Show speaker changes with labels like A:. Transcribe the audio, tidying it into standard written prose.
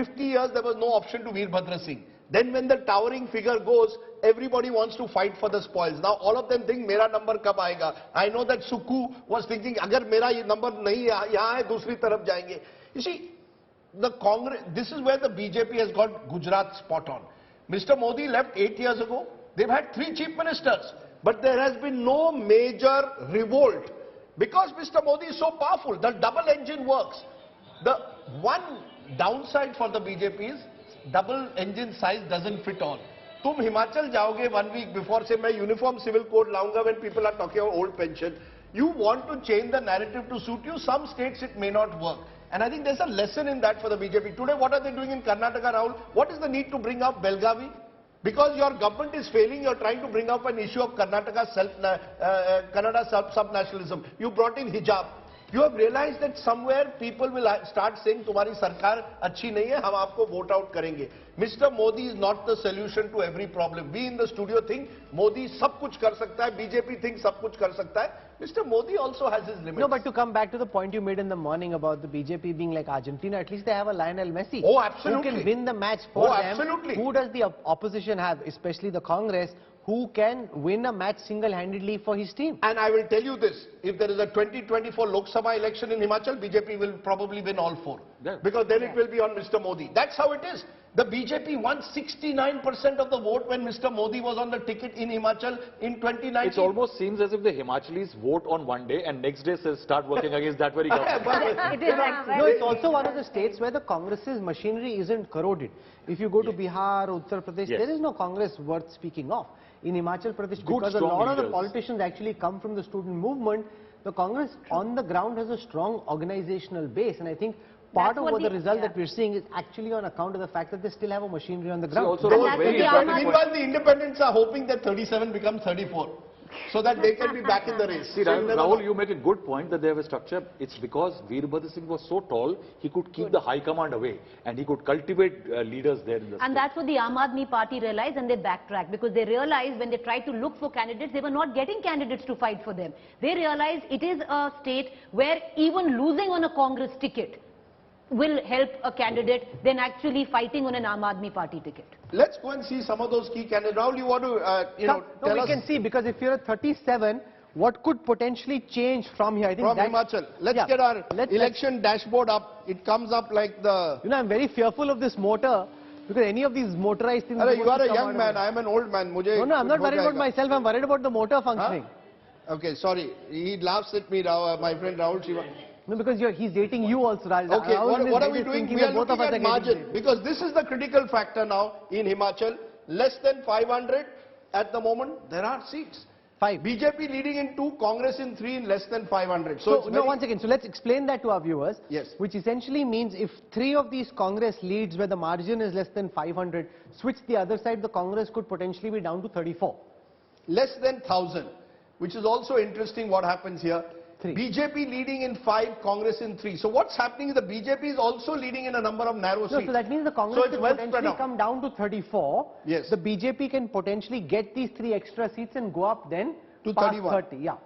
A: 50 years, there was no option to Veerbhadra Singh. Then when the towering figure goes, everybody wants to fight for the spoils. Now all of them think, mera number kab aayega? I know that Sukhu was thinking, agar mera ye number nahi yahan hai, dusri taraf jayenge. You see, the Congress, this is where the BJP has got Gujarat spot on. Mr. Modi left 8 years ago. They've had 3 chief ministers. But there has been no major revolt. Because Mr. Modi is so powerful, the double engine works. The one downside for the BJP is, double engine size doesn't fit all. तुम हिमाचल जाओगे 1 week before, say मैं uniform civil code लाऊंगा when people are talking about old pension. You want to change the narrative to suit you. Some states it may not work. And I think there's a lesson in that for the BJP. Today what are they doing in Karnataka, Rahul? What is the need to bring up Belgavi? Because your government is failing, you're trying to bring up an issue of Kannada sub-nationalism. You brought in hijab. You have realized that somewhere people will start saying, "Tumhari sarkar achhi nahi hai, hum aapko vote out karenge." Mr. Modi is not the solution to every problem. We in the studio think Modi sab kuch kar sakta hai, BJP thinks sab kuch kar sakta hai. Mr. Modi also has his limits.
B: No, but to come back to the point you made in the morning about the BJP being like Argentina, at least they have a Lionel Messi.
A: Oh, absolutely.
B: Who can win the match for them.
A: Absolutely.
B: Who does the opposition have, especially the Congress, who can win a match single-handedly for his team?
A: And I will tell you this, if there is a 2024 Lok Sabha election in Himachal, BJP will probably win all 4. Yeah. Because then it will be on Mr. Modi. That's how it is. The BJP won 69% of the vote when Mr. Modi was on the ticket in Himachal in 2019.
C: It almost seems as if the Himachalis vote on one day and next day start working against that very government.
B: It is actually, no, it's also one of the states where the Congress's machinery isn't corroded. If you go to Bihar, Uttar Pradesh, there is no Congress worth speaking of. In Himachal Pradesh, because a lot of the politicians actually come from the student movement, the Congress on the ground has a strong organizational base, and I think part of the result that we're seeing is actually on account of the fact that they still have a machinery on the ground.
A: Meanwhile, the independents are hoping that 37 becomes 34. So that they can be back in the race.
C: See, Rahul, you make a good point that they have a structure. It's because Veerbhadra Singh was so tall, he could keep the high command away and he could cultivate leaders there in the state.
D: And that's what the Aam Aadmi Party realized, and they backtracked, because they realized when they tried to look for candidates, they were not getting candidates to fight for them. They realized it is a state where even losing on a Congress ticket will help a candidate than actually fighting on an Aam Aadmi Party ticket.
A: Let's go and see some of those key candidates. Rahul, you want to, tell us?
B: We can see, because if you're at 37, what could potentially change from here? I think
A: from Himachal. Let's get our election dashboard up. It comes up like the...
B: You know, I'm very fearful of this motor, because any of these motorized things...
A: You are a young man, I am an old man.
B: No, I'm not worried about myself, I'm worried about the motor functioning.
A: Okay, sorry. He laughs at me, my friend Rahul Shiva.
B: No, because he's dating you also, Raj.
A: Okay, what are we doing? We are looking at margin, because this is the critical factor now in Himachal. Less than 500 at the moment, there are seats.
B: 5.
A: BJP leading in 2, Congress in 3 in less than 500.
B: So no, once again, so let's explain that to our viewers.
A: Yes.
B: Which essentially means if 3 of these Congress leads where the margin is less than 500, switch the other side, the Congress could potentially be down to 34.
A: Less than 1,000, which is also interesting what happens here.
B: 3.
A: BJP leading in 5, Congress in 3. So what's happening is the BJP is also leading in a number of narrow seats.
B: So that means the Congress can potentially come down to 34.
A: Yes.
B: The BJP can potentially get these 3 extra seats and go up then
A: to
B: past
A: 31.
B: 30. Yeah.